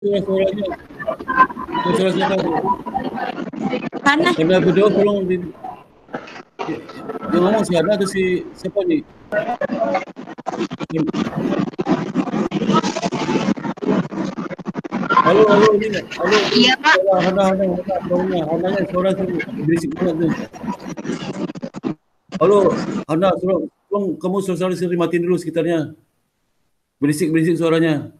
suaranya, suara siapa itu? Hana. Anda berdua tolong yang ngomong si Hana atau si siapa nih? Halo, halo, ini, halo, ini Iya, Pak. suara Hana, Hananya suara berisik banget tuh. Halo, Hana, tolong kamu suara matiin dulu sekitarnya. Berisik suaranya.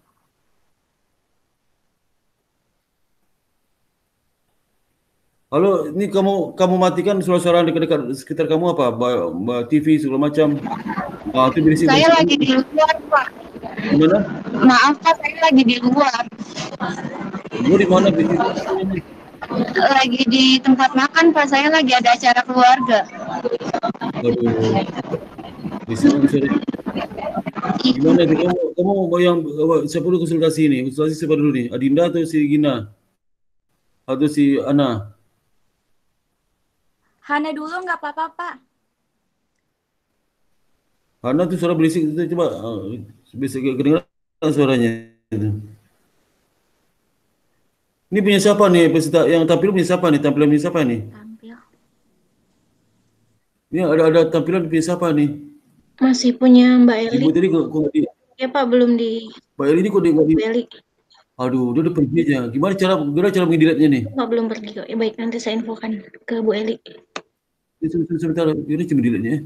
Halo, ini kamu matikan suara-suara dekat-dekat sekitar kamu apa? TV segala macam. Itu berisik Saya berisik. lagi di luar, Pak. Gimana? Maaf, Pak, saya lagi di luar. Gua di mana berisik? Ini? Lagi di tempat makan, Pak. Saya lagi ada acara keluarga. Waduh, berisik banget suaranya. Gimana itu kamu mau yang siapa dulu konsultasi ini? Konsultasi siapa dulu nih? Adinda atau si Gina? Atau si Ana? Hana dulu nggak apa-apa, Pak. Ana tuh suara berisik itu coba bisa kedengaran suaranya itu. Ini punya siapa nih peserta yang tampil punya siapa nih? Tampilan punya siapa nih? Tampil. Ini ada tampilan punya siapa nih? Masih punya Mbak Eli. Ibu tadi kok di Ya, Pak, belum di Mbak Eli ini kok di Mbak Eli. aduh, dia udah pergi aja. Gimana cara mengedilatnya nih? Pak, belum pergi kok. Ya, baik, nanti saya infokan ke Bu Eli. Sebentar, dia cuma mengedilatnya.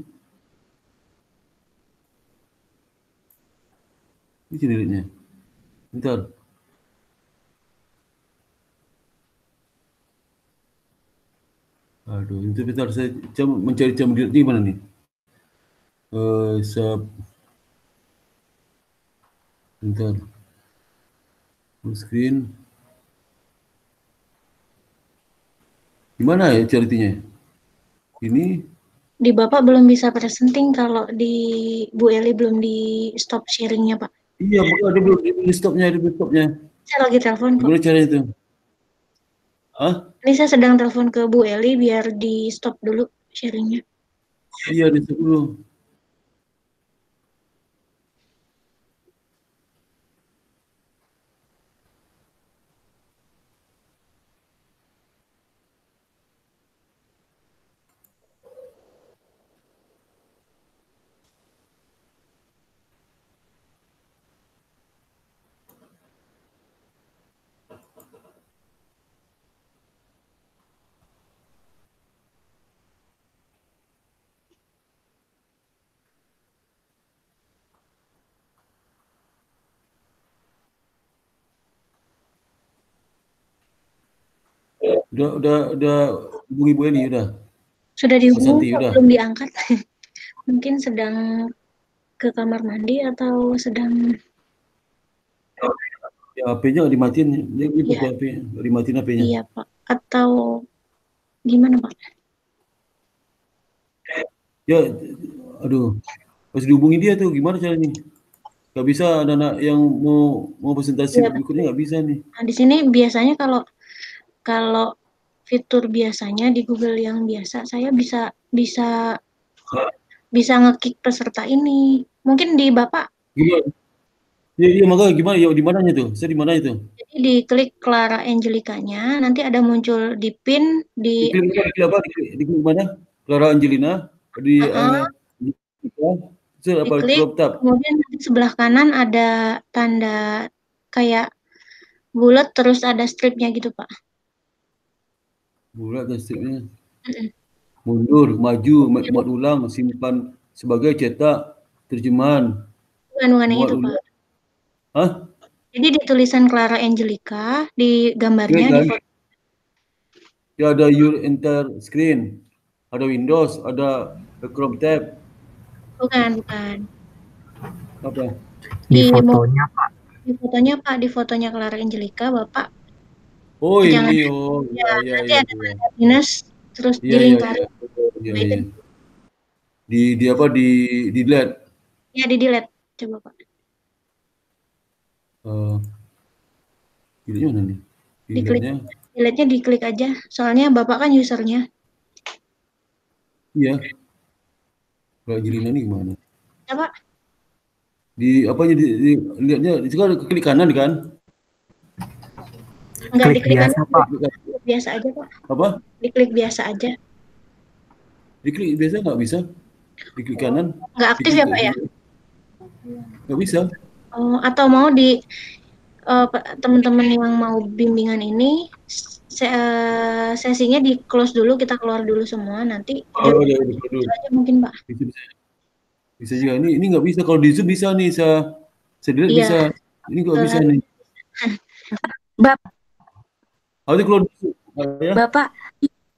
Ini mengedilatnya. Bentar. Aduh, itu bentar saya mencari cara mendeletnya gimana nih? Sub bentar. Full screen. Gimana ya caranya? Ini Di Bapak belum bisa presenting kalau di Bu Eli belum di stop sharingnya, Pak. iya, bukan ada belum di stopnya. Saya lagi telepon kok. Gimana caranya itu? Hah? Ini saya sedang telepon ke Bu Eli biar di stop dulu sharingnya. Iya, di stop dulu. Udah hubungi Bu Eni udah. Sudah Bu dihubungi Santi kok, udah. belum diangkat. Mungkin sedang ke kamar mandi atau sedang Ya HP-nya nggak dimatiin. Dia ya, pakai HP, nggak dimatiin HP-nya. iya, Pak. Atau gimana, Pak? Ya, aduh, harus dihubungi dia tuh gimana caranya? Nggak bisa ada anak yang mau presentasi Iya, berikutnya nggak bisa nih. nah, di sini biasanya kalau kalau fitur biasanya di Google yang biasa saya bisa bisa bisa ngekick peserta ini. Mungkin di Bapak Gimana? Iya makanya gimana? Ya di mananya tuh? Saya di mana itu? jadi diklik Clara Angelicanya, nanti ada muncul di pin di Diklik apa? Diklik mana? Clara Angelina di itu apa diklik, crop tab? kemudian nanti sebelah kanan ada tanda kayak bulat terus ada stripnya gitu, Pak. Bulat dan stripnya. Mm-mm. Mundur, maju, muat ulang, simpan sebagai cetak, terjemahan, Bukan yang muat itu, Pak. ulang. Hah? Jadi di tulisan Clara Angelica, di gambarnya, Klik di kan? foto. Ya ada your enter screen, ada Windows, ada Chrome tab, Bukan. apa? Di fotonya, Pak. Di fotonya Clara Angelica, Bapak Oh jangan ini, oh ya, ya ya nanti ya ada ya. tanda minus terus Iya iya dilingkari. iya. Iya Nah, itu iya. Di apa di delete. ya di delete. Coba, Pak. Eh, ini mana nih? Diklik. Delete-nya. Delete-nya diklik aja. Soalnya Bapak kan usernya. Iya. Kalau Angelina nih gimana? Ya, Pak. Di apanya lihatnya itu kan klik kanan kan? Enggak Klik diklik biasa, aja, Pak. biasa aja Pak. Apa? Diklik biasa aja. Diklik biasa nggak bisa? Diklik kanan? Nggak aktif ya Pak ya? Nggak bisa. Oh, atau mau di teman-teman yang mau bimbingan ini sesinya di close dulu, kita keluar dulu semua, nanti Oh, udah dulu. aja mungkin Pak. Bisa juga. Ini nggak bisa. Kalau di Zoom bisa nih, saya delete Iya. bisa. Ini nggak bisa nih. Bapak, Harus keluar dulu. Ya. Bapak,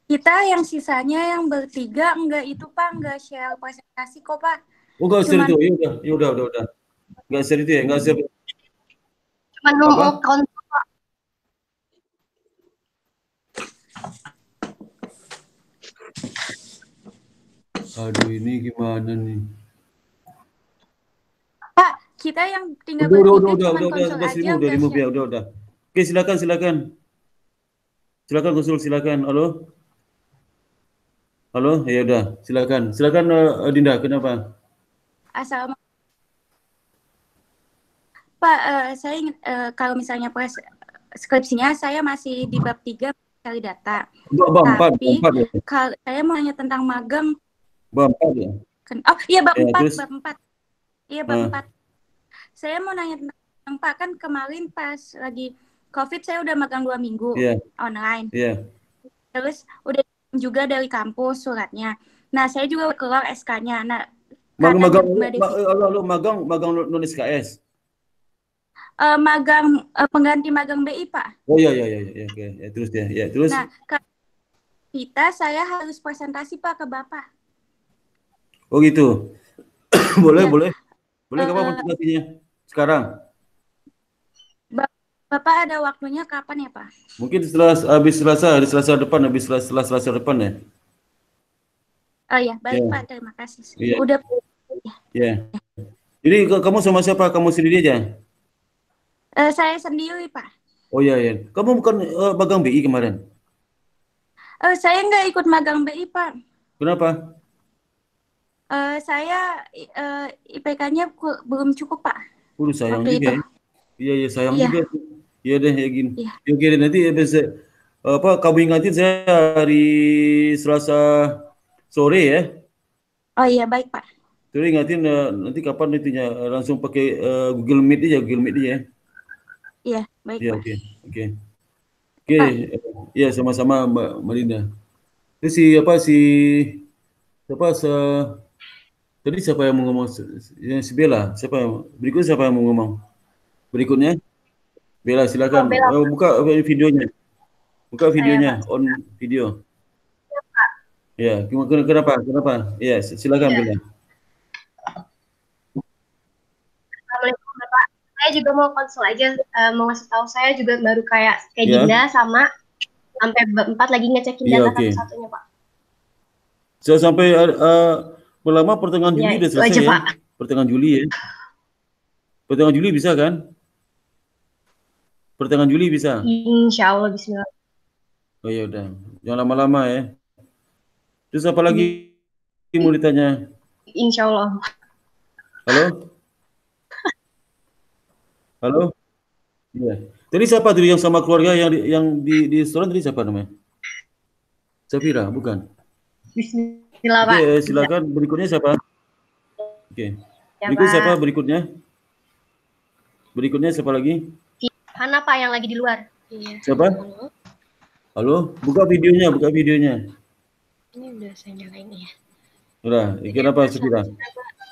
kita yang sisanya yang bertiga enggak itu Pak, enggak share presentasi kok Pak. Oh, nggak share Cuman- itu. Ya udah. Nggak share itu ya, nggak share. Cuma mau kontak. Aduh, ini gimana nih? Pak, kita yang tinggal Udah, bertiga cuma konsul udah, aja udah enggak remove ya, share. udah. Oke, silakan. Silakan konsul, silakan. Halo, ya udah, silakan. Silakan Dinda, kenapa? Assalamualaikum. Pak, saya ingin kalau misalnya skripsinya saya masih di bab 3 cari data. Tapi kalau saya mau nanya tentang magang. Bab 4 ya? Oh iya bab Ya, 4, terus? bab 4. Iya bab 4. Saya mau nanya tentang Pak, kan kemarin pas lagi COVID saya udah magang 2 minggu online. Iya. Terus udah juga dari kampus suratnya. Nah, saya juga keluar SK-nya. Nah, magang non SKS. Magang pengganti magang BI, Pak. Oh iya, oke. Ya, terus ya. Ya, terus. Nah, saya harus presentasi Pak ke Bapak. Oh gitu. boleh. Boleh kapan presentasinya? Sekarang. Bapak ada waktunya kapan ya, Pak? Mungkin habis Selasa depan ya. Oh iya, baik Pak, terima kasih. Iya. Udah. Ya. Jadi kamu sama siapa? Kamu sendiri aja? Saya sendiri, Pak. Oh iya. Kamu bukan magang BI kemarin? Saya nggak ikut magang BI, Pak. Kenapa? Saya IPK-nya belum cukup, Pak. Sayang juga ya. Iya, sayang juga. Iya deh, ya gini. Iya. Oke, nanti kamu ingatin saya hari Selasa sore ya. Oh iya, baik Pak. Terus ingatin nanti kapan itunya langsung pakai Google Meet aja ya. Iya, baik Iya, Pak. oke. Iya, sama-sama Mbak Marinda. Terus tadi siapa yang mau ngomong? Si Bella. Berikutnya siapa yang mau ngomong? Berikutnya? Bella, silakan. Buka videonya. Buka videonya, on video. Ya, kenapa? Ya, silakan Bella. Assalamualaikum Bapak. Saya juga mau konsul aja, mau ngasih tahu saya juga baru kayak Dinda sama sampai bab 4 lagi ngecekin data satu-satunya Pak. Saya sampai lama pertengahan Juli udah selesai ya. Pak. Pertengahan Juli ya. Pertengahan Juli bisa kan? Pertengahan Juli bisa. Insya Allah, bismillah. Oh ya udah, jangan lama-lama ya. Terus apa lagi mau ditanya? Insya Allah. Halo? Iya. Tadi siapa tuh yang sama keluarga yang di restoran tadi siapa namanya? Safira, bukan? Bismillah Pak. Oke, silakan berikutnya siapa? Oke. Berikutnya siapa berikutnya? Berikutnya siapa lagi? Hana Pak yang lagi di luar. Iya. Siapa? Halo, buka videonya. Ini udah saya nyalain ya. Udah, kenapa Safira?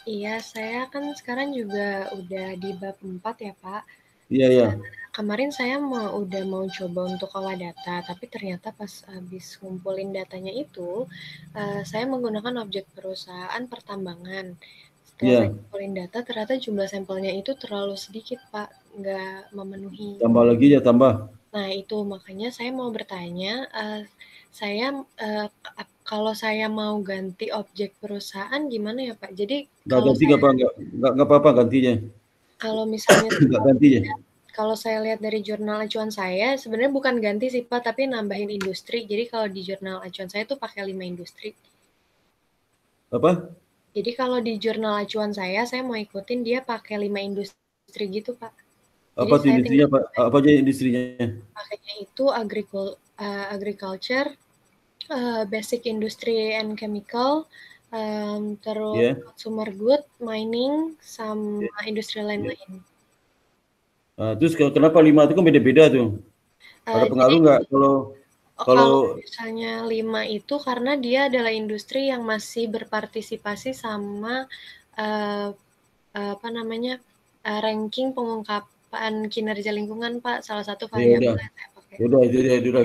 Iya, saya kan sekarang juga udah di bab 4 ya Pak. Iya. Kemarin saya udah mau coba untuk olah data, tapi ternyata pas habis ngumpulin datanya itu, saya menggunakan objek perusahaan pertambangan. Setelah saya ngumpulin data, ternyata jumlah sampelnya itu terlalu sedikit Pak, nggak memenuhi. Tambah lagi ya, tambah. Nah itu makanya saya mau bertanya, kalau saya mau ganti objek perusahaan gimana ya Pak? Jadi nggak apa-apa gantinya. Kalau misalnya nggak ganti ya. Kalau saya lihat dari jurnal acuan saya, sebenarnya bukan ganti sih Pak, tapi nambahin industri. Jadi kalau di jurnal acuan saya tuh pakai 5 industri. Apa? Jadi kalau di jurnal acuan saya mau ikutin dia pakai 5 industri gitu Pak. Apa tuh industrinya, Pak? Apa aja industrinya? Pakainya itu agriculture, basic industry and chemical, terus consumer good, mining, sama industri lain-lain. Terus kenapa 5 itu kan beda-beda tuh? Ada pengaruh nggak kalau misalnya 5 itu karena dia adalah industri yang masih berpartisipasi sama ranking pengungkapan kinerja lingkungan, Pak, salah satu variabel yang saya pakai. Udah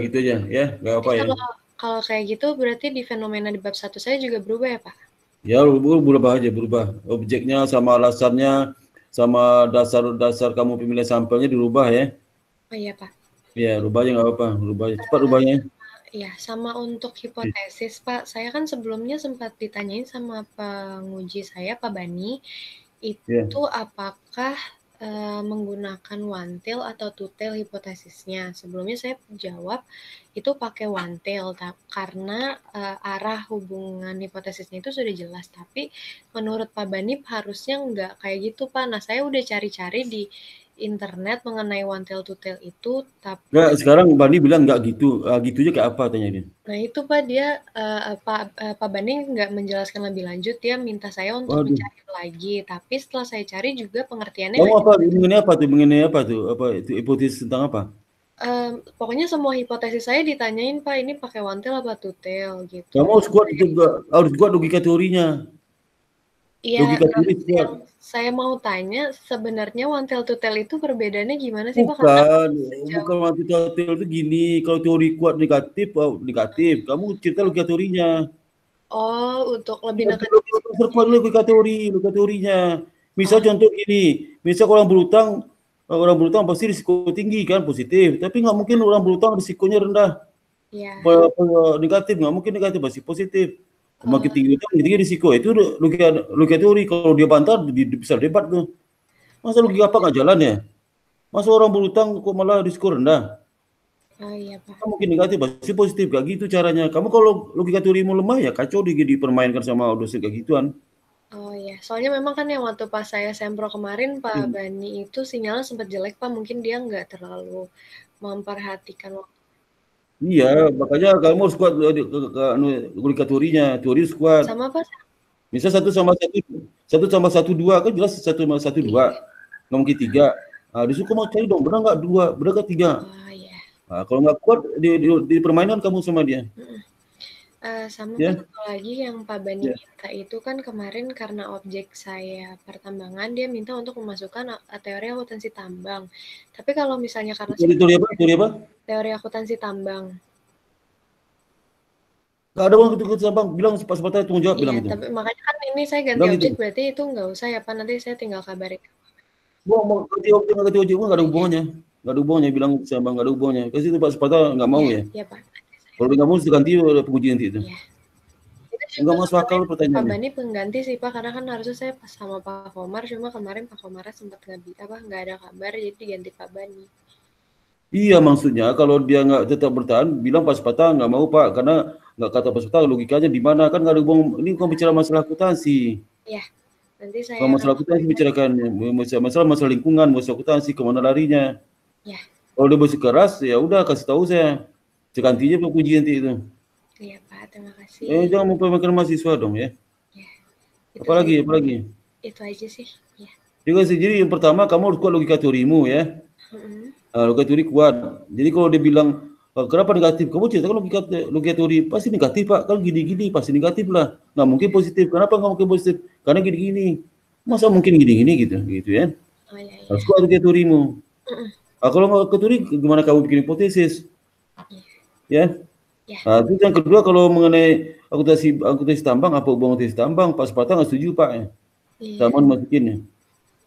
gitu aja ya, nggak apa ya. Kalau kayak gitu berarti di fenomena di bab 1 saya juga berubah ya, Pak? Ya, berubah. Objeknya sama alasannya sama dasar kamu pemilihan sampelnya dirubah ya. Oh iya, Pak. Ya, rubahnya nggak apa, cepat rubahnya. Iya, sama untuk hipotesis, Pak. Saya kan sebelumnya sempat ditanyain sama penguji saya, Pak Bani, itu apakah menggunakan one tail atau two tail hipotesisnya. Sebelumnya saya jawab itu pakai one tail karena arah hubungan hipotesisnya itu sudah jelas. Tapi menurut Pak Bani harusnya nggak kayak gitu, Pak. Nah, saya udah cari-cari di internet mengenai one tail two tail itu, tapi sekarang Bani bilang nggak gitu, gitunya kayak apa tanya dia. Nah itu Pak, dia Pak Bani nggak menjelaskan lebih lanjut, dia minta saya untuk mencari lagi, tapi setelah saya cari juga pengertiannya. Mengenai apa tuh? Apa itu hipotesis tentang apa? Pokoknya semua hipotesis saya ditanyain, Pak, ini pakai one tail apa two tail gitu. Kamu harus kuat logika teorinya. Iya, saya mau tanya sebenarnya one tail two tail itu perbedaannya gimana sih, Pak? Bukan one tail itu gini, kalau teori kuat negatif, kamu cerita logika teorinya. Oh, untuk lebih kuat logika teorinya. Misal contoh gini, misal orang berutang pasti risiko tinggi kan, positif, tapi nggak mungkin orang berutang risikonya rendah. Iya. Negatif, nggak mungkin negatif, pasti positif. Makin tinggi risiko, itu logika teori. Kalau dia bantah bisa debat tuh. Masa logika apa nggak jalan ya? Masa orang berutang kok malah risiko rendah? Oh iya, Pak. Mungkin negatif pasti positif, gak gitu caranya. Kamu kalau logika teorimu lemah ya kacau dipermainkan sama dosen kayak gituan. Oh iya, soalnya memang kan yang waktu pas saya sempro kemarin Pak Bani itu sinyalnya sempat jelek, Pak, mungkin dia nggak terlalu memperhatikan waktu. Iya, makanya kamu harus kuat logika teorinya, teori harus kuat. Sama Pak? Misal 1 sama 1 2 kan jelas 1 sama 1 2, nggak mungkin 3. Nah, disuruh kamu cari dong, benar nggak 2, benar nggak 3. Oh iya. Nah, kalau nggak kuat di permainan kamu sama dia. Sama satu lagi yang Pak Bani minta itu kan kemarin karena objek saya pertambangan, dia minta untuk memasukkan teori akuntansi tambang. Tapi kalau misalnya karena teori apa? Teori akuntansi tambang. Gak ada orang ikut tambang, bilang sepatah tanggung jawab bilang itu. Tapi makanya kan ini saya ganti objek itu. Berarti itu nggak usah ya Pak, nanti saya tinggal kabarin. Mau ganti objek nggak ada hubungannya, bilang tambang nggak ada hubungannya. Kasih itu Pak sepatah nggak mau ya? Iya Pak. Kalau nggak mau ganti penguji nanti itu. Nggak masuk akal pertanyaannya. Pak Bani pengganti sih Pak, karena kan harusnya saya pas sama Pak Komar, cuma kemarin Pak Komar sempat nggak ada kabar, jadi diganti Pak Bani. Iya, maksudnya kalau dia nggak tetap bertahan, bilang Pak Sepatah nggak mau Pak, karena nggak kata Pak Sepatah logikanya di mana, kan nggak ada hubungan. Ini bukan bicara masalah akuntansi. Iya, nanti saya. Kalau masalah akuntansi bicarakan masalah lingkungan, masalah akuntansi kemana larinya. Iya. Kalau dia bersikeras, ya udah kasih tahu saya. Segantinya penguji nanti itu. Iya Pak, terima kasih. Jangan mempermainkan mahasiswa dong ya. Iya. Apalagi? Itu aja sih. Ya. Jadi yang pertama kamu harus kuat logika teorimu ya. Logika teori kuat. Jadi kalau dia bilang kenapa negatif, kamu ceritakan logika teori, pasti negatif Pak, kan gini-gini pasti negatif lah. Nggak mungkin positif. Kenapa nggak mungkin positif? Karena gini-gini. Masa mungkin gini-gini gitu ya. Oh, iya. Harus kuat logika teorimu. Kalau nggak teori, gimana kamu bikin hipotesis? Ya. Nah, itu yang kedua, kalau mengenai akuntansi tambang, apa hubungan akuntansi tambang? Pak Sepatah nggak setuju Pak ya. Taman masukin ya.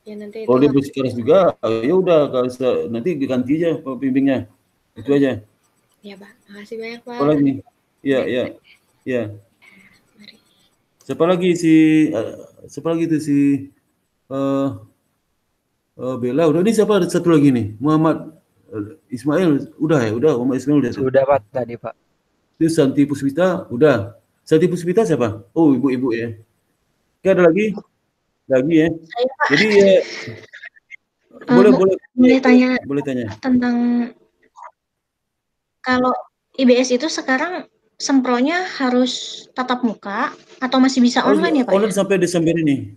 Ya, nanti kalau dia bersikeras juga, ya udah nanti diganti aja pembimbingnya. Itu aja. Ya Pak, makasih banyak Pak. Apa lagi? Iya. Siapa lagi itu si Bella? Udah, ini siapa satu lagi nih? Muhammad Ismail, udah Muhammad Ismail udah. Sudah Pak tadi Pak. Itu Santi Puspita, udah. Santi Puspita siapa? Oh, ibu-ibu ya. Oke, ada lagi ya. Jadi boleh boleh tanya tentang kalau IBS itu sekarang sempronya harus tatap muka atau masih bisa online ya Pak? Online sampai Desember ini.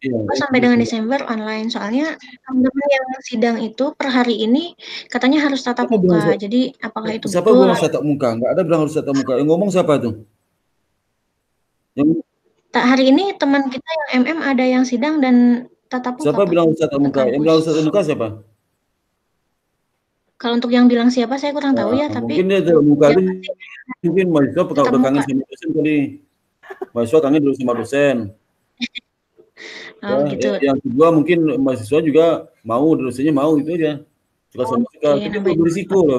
Iya, sampai dengan Desember online. Soalnya teman-teman yang sidang itu per hari ini katanya harus tatap muka. Jadi apakah itu siapa betul? bilang tatap muka? Nggak ada bilang harus tatap muka. Yang ngomong siapa tuh? Hari ini teman kita yang MM ada yang sidang dan tatap muka. Siapa bilang harus tatap muka? Yang bilang harus tatap muka siapa? Kalau untuk yang bilang siapa saya kurang tahu ya, tapi mungkin dia tatap muka itu mungkin mahasiswa udah kangen sama dosen kali. Mahasiswa kangen dulu sama dosen. Gitu. Yang kedua mungkin mahasiswa juga mau, dosennya mau, itu aja. Suka sama suka. Kita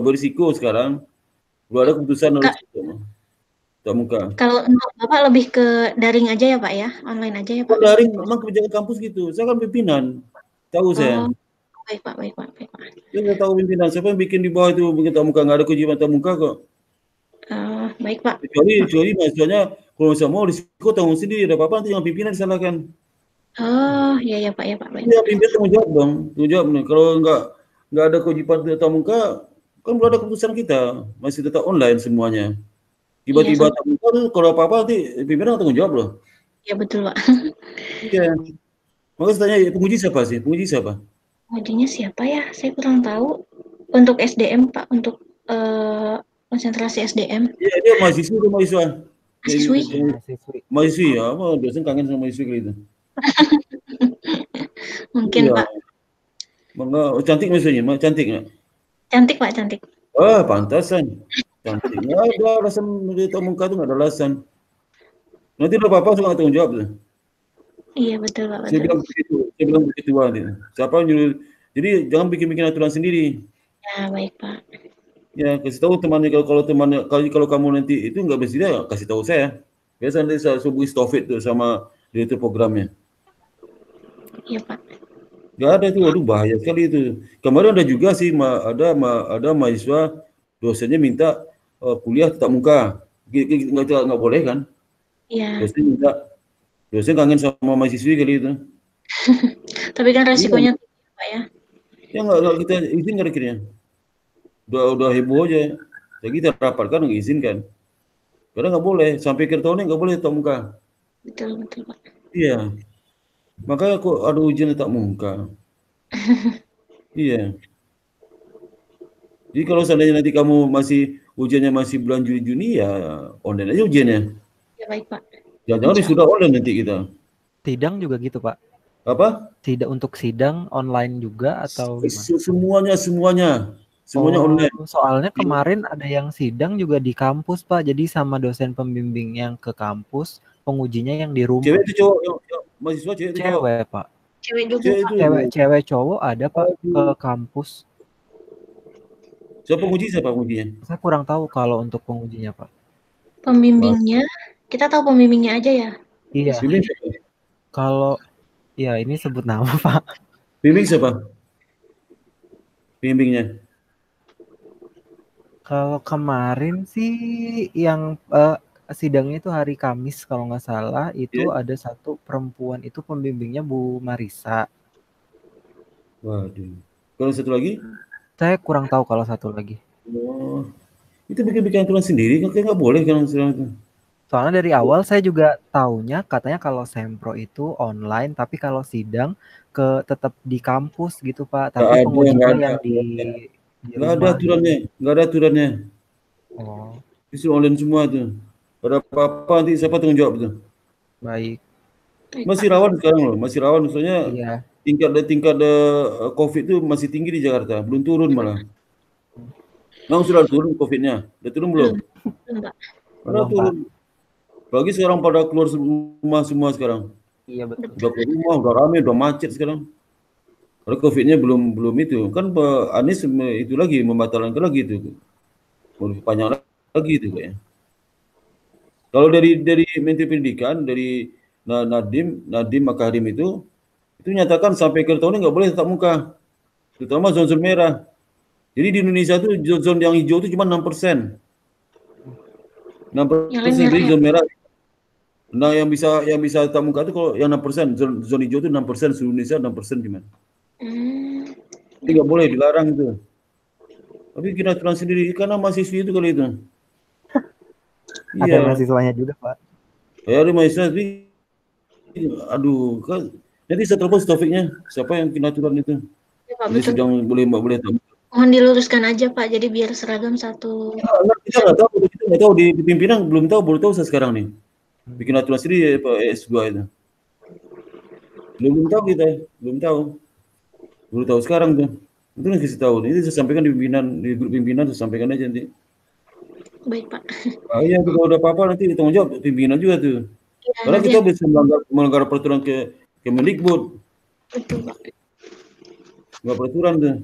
berisiko sekarang. Belum ada keputusan harus tatap muka. Kalau untuk Bapak lebih ke daring aja ya Pak ya? Online aja ya Pak? Daring, memang kebijakan kampus gitu. Saya kan pimpinan. Tahu saya. Baik Pak. Saya tahu pimpinan. Siapa yang bikin di bawah itu bikin tatap muka? Nggak ada kewajiban tatap muka kok. Baik Pak. Kecuali mahasiswanya kalau misalnya mau risiko tanggung sendiri. Ada apa-apa nanti yang pimpinan disalahkan. Iya Pak. Baik. Ya pimpinan tanggung jawab dong. Tanggung jawab nih. Kalau nggak ada kewajiban tatap muka, kan belum ada keputusan kita. Masih tetap online semuanya. Tiba-tiba tatap muka tuh kalau apa-apa nanti pimpinan tanggung jawab loh. Iya betul Pak. Iya. Maka saya tanya penguji siapa sih? Pengujinya siapa ya? Saya kurang tahu. Untuk SDM Pak, untuk konsentrasi SDM. Iya, dia mahasiswa. Mahasiswi ya, dosen kangen sama mahasiswi gitu. Mungkin Pak. Cantik mahasiswanya, cantik nggak? Cantik Pak, cantik. Pantasan. Cantik. Nggak ada alasan tatap muka tuh, nggak ada alasan. Nanti udah apa-apa suka tanggung jawab tuh. Iya betul Pak. Saya bilang begitu aja. Siapa nyuruh? Jadi jangan bikin aturan sendiri. Ya baik Pak. Ya kasih tahu temannya, kalau kamu nanti itu nggak bersedia, kasih tahu saya. Biasa nanti saya subuhi Taufik tuh sama direktur programnya. Iya Pak. Nggak ada tuh, aduh bahaya sekali itu. Kemarin ada juga sih ada mahasiswa dosennya minta kuliah tatap muka, nggak boleh kan? Iya. Dosen kangen sama mahasiswi kali itu. Tapi kan resikonya tinggi Pak ya. Ya nggak kita izin nggak akhirnya. Udah heboh aja. Jadi kita rapatkan nggak izinkan. Karena nggak boleh sampai akhir tahunnya nggak boleh tatap muka. Betul Pak. Iya. Makanya kok ada ujian tatap muka. Iya. Jadi kalau seandainya nanti kamu ujiannya masih bulan Juni ya online aja ujiannya. Ya baik Pak. Jangan sudah online nanti kita. Sidang juga gitu Pak? Apa? Untuk sidang online juga atau gimana? Semuanya online. Soalnya kemarin ada yang sidang juga di kampus Pak, jadi sama dosen pembimbing yang ke kampus, pengujinya yang di rumah. Cewek itu cowok, mahasiswa cewek itu cowok? Cewek Pak. Cewek juga. Cewek cowok ada Pak ke kampus. Siapa pengujinya? Saya kurang tahu kalau untuk pengujinya Pak. Pembimbingnya, kita tahu pembimbingnya aja ya. Iya. Kalau ya ini sebut nama Pak. Bimbing siapa? Bimbingnya? Kalau kemarin sih yang sidangnya itu hari Kamis kalau nggak salah, itu ada satu perempuan itu pembimbingnya Bu Marisa. Waduh. Kalau satu lagi? Saya kurang tahu kalau satu lagi. Itu bikin aturan sendiri, nggak boleh kan itu. Soalnya dari awal saya juga taunya katanya kalau sempro itu online, tapi kalau sidang tetap di kampus gitu Pak. Tapi pengujinya yang di nggak ada aturannya. Itu online semua tuh. Ada apa-apa nanti siapa tanggung jawab tuh? Baik. Masih rawan sekarang loh, maksudnya tingkat COVID itu masih tinggi di Jakarta, belum turun malah. Sudah turun COVID-nya, udah turun belum? Udah turun. Bagi sekarang pada keluar rumah semua sekarang. Iya betul. Udah keluar rumah, udah rame, udah macet sekarang. Karena COVID-nya belum itu. Kan Pak Anies itu lagi membatalkan lagi itu. Mau panjang lagi itu kayaknya. Kalau dari Menteri Pendidikan, dari Nadiem Makarim itu nyatakan sampai akhir tahun nggak boleh tatap muka, terutama zona merah. Jadi di Indonesia itu zona yang hijau itu cuma 6%. 6% dari zona merah. Nah yang bisa tatap muka itu kalau yang 6%, zona hijau itu 6%, seluruh Indonesia 6% gimana? Jadi nggak boleh, dilarang itu. Tapi bikin aturan sendiri karena mahasiswi itu kali itu. Ada mahasiswanya juga, Pak. Ya, ada mahasiswa tapi aduh, kan nanti saya telepon Taufiknya, siapa yang bikin aturan itu? Ya, Pak, Jadi betul. sedang boleh tahu. Mohon diluruskan aja Pak, jadi biar seragam satu. Kita nggak tahu di pimpinan belum tahu, baru tahu saya sekarang nih. Bikin aturan sendiri Pak S2 itu. Belum tahu kita, belum tahu. Baru tahu sekarang tuh. Itu yang kasih tahu. Ini saya sampaikan di pimpinan, di grup pimpinan saya sampaikan aja nanti. Baik Pak. Iya, kalau udah apa-apa nanti tanggung jawab pimpinan juga tuh. Ya, Karena kita bisa melanggar peraturan ke Kemendikbud. Betul Pak. Nggak peraturan tuh.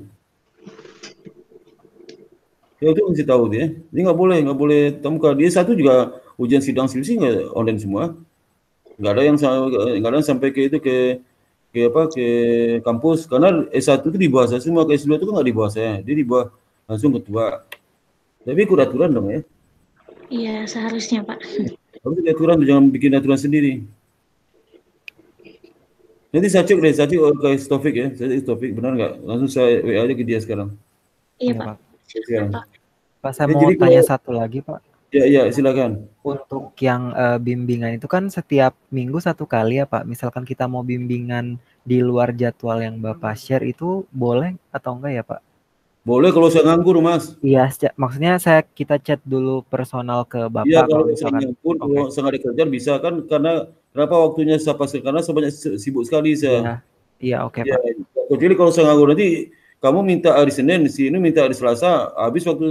Ya itu mesti tahu dia. Dia nggak boleh temukan. Dia satu juga ujian sidang skripsi nggak online semua. Nggak ada yang sampai ke itu ke kampus karena S1 itu di bawah saya semua, ke S2 itu kan nggak di bawah saya. Dia di bawah langsung ketua. Tapi ikut aturan dong ya. Iya, seharusnya Pak. Harus aturan, jangan bikin aturan sendiri. Nanti saya cek ke Taufik ya. Saya Taufik benar nggak? Langsung saya WA aja ke dia sekarang. Iya Ya, Pak. Pak. Silakan, Pak. Pak, saya mau tanya satu lagi, Pak. Ya, silakan. Untuk yang bimbingan itu kan setiap minggu satu kali ya, Pak. Misalkan kita mau bimbingan di luar jadwal yang Bapak share itu boleh atau enggak ya, Pak? Boleh kalau saya nganggur, Mas. Iya, maksudnya kita chat dulu personal ke Bapak. Iya, kalau saya nganggur, kalau saya nggak ada kerjaan bisa kan, karena kenapa waktunya saya pasir, karena saya banyak sibuk sekali saya. Iya, oke, Pak. Jadi kalau saya nganggur nanti kamu minta hari Senin, si ini minta hari Selasa, habis waktu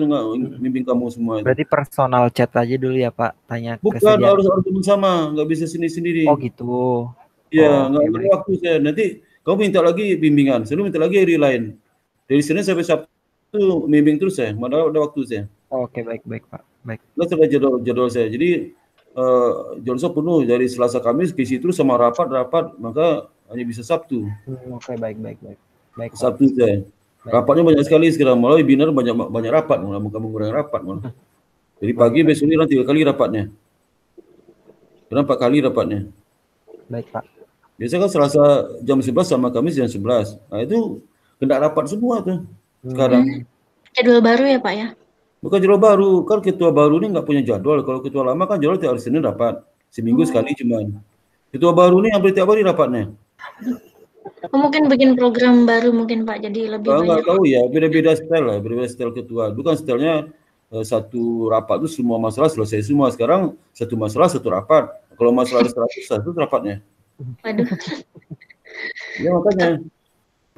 bimbing kamu semua. Berarti personal chat aja dulu ya Pak, tanya bukan, harus sama, nggak bisa sendiri-sendiri. Oh gitu. Iya, nggak ada waktu saya. Nanti kamu minta lagi bimbingan, saya minta lagi hari lain. Dari Senin sampai Sabtu bimbing terus saya, mana ada waktu saya. Oke, baik Pak, baik. Nggak sampai jadwal saya. Jadi jadwal saya penuh dari Selasa Kamis ke situ sama rapat, maka hanya bisa Sabtu. Oke, baik. Sabtu saya. Rapatnya banyak sekali sekarang, malah webinar banyak rapat, kamu kurang rapat malah. Jadi pagi besok ini 3 kali rapatnya. Kenapa 4 kali rapatnya? Baik Pak. Biasanya kan Selasa jam 11 sama Kamis jam 11. Nah itu kena rapat semua tuh sekarang. Jadwal baru ya Pak ya? Bukan jadwal baru, kan ketua baru ini nggak punya jadwal. Kalau ketua lama kan jadwal tiap hari Senin rapat, seminggu sekali cuman. Ketua baru ini hampir tiap hari rapatnya. Mungkin bikin program baru mungkin Pak, jadi lebih banyak. Nggak tahu ya, beda-beda style ketua. Dulu kan stylenya satu rapat itu semua masalah selesai semua. Sekarang satu masalah satu rapat. Kalau masalah ada 100 satu rapatnya. Waduh. Ya makanya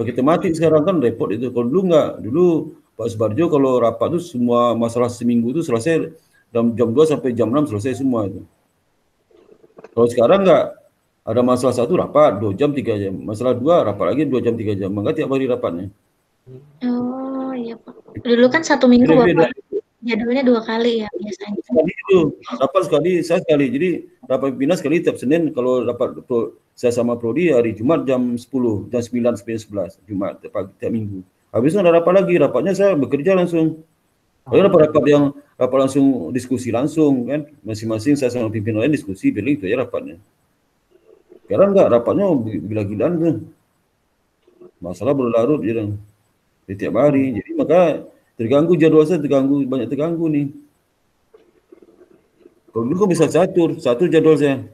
pakai tematik sekarang kan repot itu. Kalau dulu nggak, dulu Pak Subarjo kalau rapat itu semua masalah seminggu itu selesai jam 2 sampai jam 6 selesai semua itu. Kalau sekarang nggak, ada masalah satu rapat 2 jam 3 jam, masalah 2 rapat lagi 2 jam 3 jam, maka tiap hari rapatnya. Oh iya Pak. Dulu kan 1 minggu Bapak jadwalnya 2 kali ya biasanya. Sekali itu rapat saya sekali. Jadi rapat pimpinan sekali tiap Senin. Kalau rapat saya sama Prodi hari Jumat jam 10, jam 9 sampai 11 Jumat tiap minggu. Habis itu ada rapat lagi, rapatnya saya bekerja langsung. Kalau rapat langsung diskusi langsung kan, masing-masing saya sama pimpinan lain diskusi, pilih itu ya rapatnya. Sekarang enggak, rapatnya gila-gilaan tuh. Masalah berlarut gitu. Setiap hari. Jadi maka terganggu jadwal saya, banyak terganggu nih. Kalau dulu kan bisa satu jadwal saya.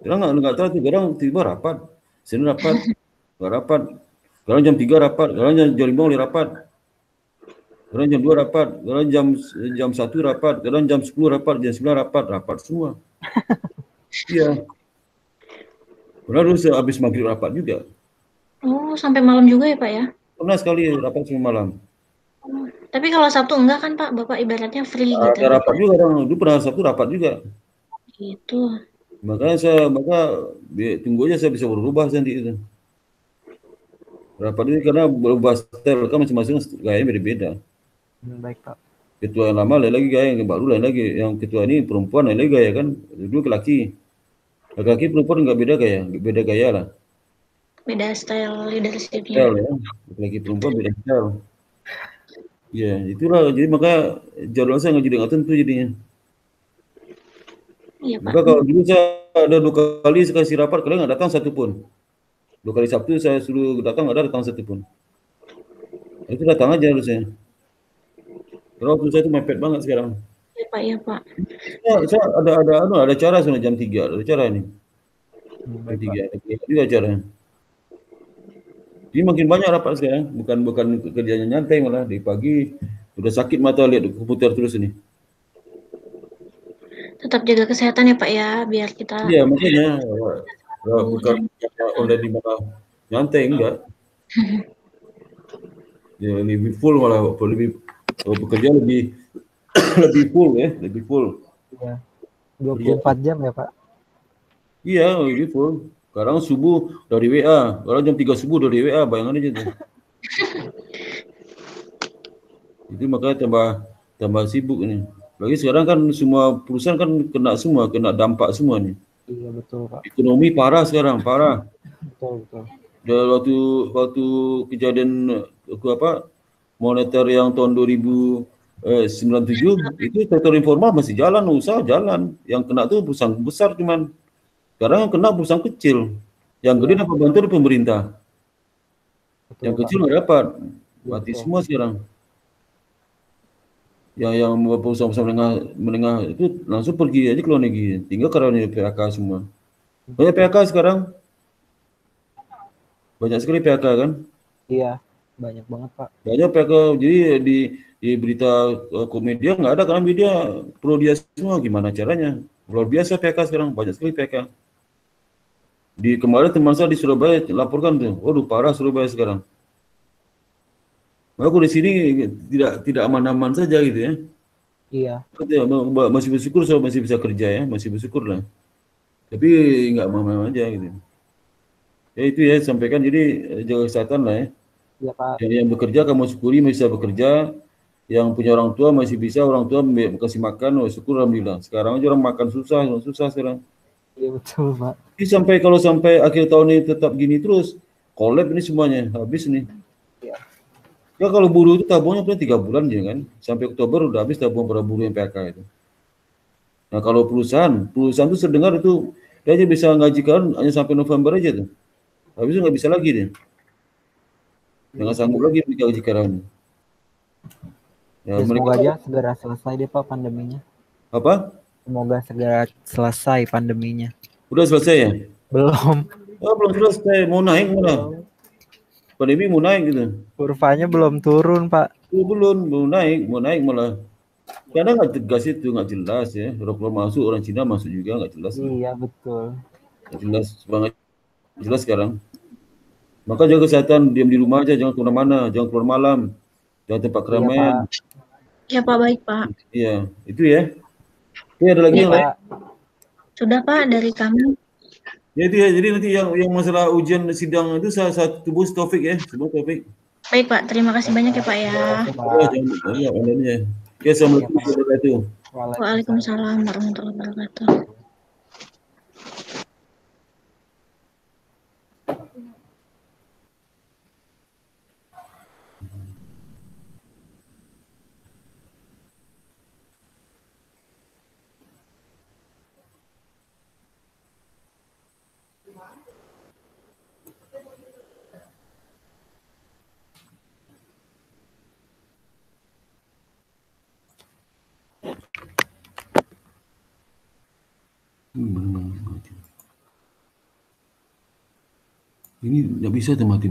Sekarang enggak teratur, sekarang tiba rapat. Senin rapat, enggak rapat. Sekarang jam 3 rapat, sekarang jam 5 boleh rapat. Sekarang jam 2 rapat, sekarang jam 1 rapat, sekarang jam 10 rapat, jam 9 rapat semua. Iya. Pernah dulu habis maghrib rapat juga. Oh, sampai malam juga ya Pak ya? Pernah sekali rapat sampai malam. Oh, tapi kalau Sabtu enggak kan Pak? Bapak ibaratnya free gitu. Ada rapat juga, dulu pernah Sabtu rapat juga. Gitu. Makanya tunggu aja saya bisa berubah nanti itu. Rapat ini karena berubah style kan masing-masing gayanya beda-beda. Baik Pak. Ketua yang lama lain lagi gaya, yang baru lain lagi. Yang ketua ini perempuan lain lagi gaya kan. Dulu laki perempuan nggak beda gaya lah. Beda style leadership-nya. Style ya. Laki perempuan beda style. Ya itulah. Jadi maka jadwal saya nggak tentu jadinya. Iya Pak. Maka kalau dulu saya ada 2 kali kasih rapat, kalian nggak datang satu pun. 2 2 kali Sabtu saya suruh datang, ada datang satu pun. Itu datang aja harusnya. Karena waktu saya itu mepet banget sekarang. Ya Pak, ya Pak. Saya ada cara sebenarnya jam 3, ada cara ini. Jam 3, ada acara. Jadi makin banyak rapat sekarang, bukan kerjanya nyantai malah di pagi udah sakit mata lihat komputer terus ini. Tetap jaga kesehatan ya Pak ya, biar kita. Iya, makanya bukan online di mana nyantai enggak. Ya lebih full malah, lebih bekerja lebih lebih full ya, lebih full. Iya. 24 jam ya Pak? Iya, lebih full. Sekarang subuh dari WA, kalau jam 3 subuh dari WA, bayangan aja tuh. Itu makanya tambah sibuk ini. Lagi sekarang kan semua perusahaan kan kena dampak semua nih. Iya betul Pak. Ekonomi parah sekarang, parah. Betul. Dan waktu kejadian moneter yang tahun 2097 itu sektor informal masih jalan, usaha jalan. Yang kena tuh perusahaan besar cuman. Sekarang yang kena perusahaan kecil. Yang gede dapat bantu dari pemerintah. Betul, yang kecil nggak dapat. Mati semua sekarang. Yang perusahaan menengah itu langsung pergi aja ke luar negeri. Tinggal karyawan PHK semua. Banyak PHK sekarang. Banyak sekali PHK kan? Iya, banyak banget Pak. Banyak PHK. Jadi di berita media nggak ada karena media pro dia semua. Gimana caranya? Luar biasa PHK sekarang. Banyak sekali PHK. Di kemarin teman saya di Surabaya laporkan tuh, waduh parah Surabaya sekarang. Aku di sini tidak aman-aman saja gitu ya. Iya. Masih bersyukur saya masih bisa kerja ya, masih bersyukur lah. Tapi nggak aman-aman aja gitu. Ya itu ya sampaikan, jadi jaga kesehatan lah ya. Iya Pak. Yang bekerja kamu syukuri masih bisa bekerja. Yang punya orang tua masih bisa, orang tua kasih makan, oh syukur alhamdulillah. Sekarang aja orang makan susah sekarang. Iya betul Pak. Jadi kalau sampai akhir tahun ini tetap gini terus, collab ini semuanya habis nih. Ya. Ya kalau buruh itu tabungnya punya 3 bulan aja kan, sampai Oktober udah habis tabung para buruh yang PHK itu. Nah kalau perusahaan itu sedengar itu dia aja bisa ngajikan hanya sampai November aja tuh, habis itu nggak bisa lagi deh, nggak sanggup lagi gaji karyawan. Ya, semoga aja segera selesai deh Pak pandeminya. Apa? Semoga segera selesai pandeminya. Udah selesai ya? Belum. Oh, belum selesai, mau naik malah. Pandemi mau naik gitu. Kurvanya belum turun Pak. Belum, mau naik malah. Karena nggak tegas itu, nggak jelas ya. Orang masuk, orang Cina masuk juga nggak jelas. Iya betul. Nggak jelas banget, jelas sekarang. Maka jaga kesehatan, diam di rumah aja, jangan kemana-mana, jangan keluar malam, jangan tempat keramaian. Ya Pak, baik Pak. Iya, itu ya. Ini ada lagi yang lain? Sudah Pak, dari kami. Ya itu ya, jadi nanti yang masalah ujian sidang itu saya tunggu Taufik ya, semua Taufik. Baik Pak, terima kasih banyak ya Pak ya. Ya, online-nya. Oke, assalamualaikum warahmatullahi wabarakatuh. Waalaikumsalam warahmatullahi wabarakatuh. Ini nggak bisa tuh mati.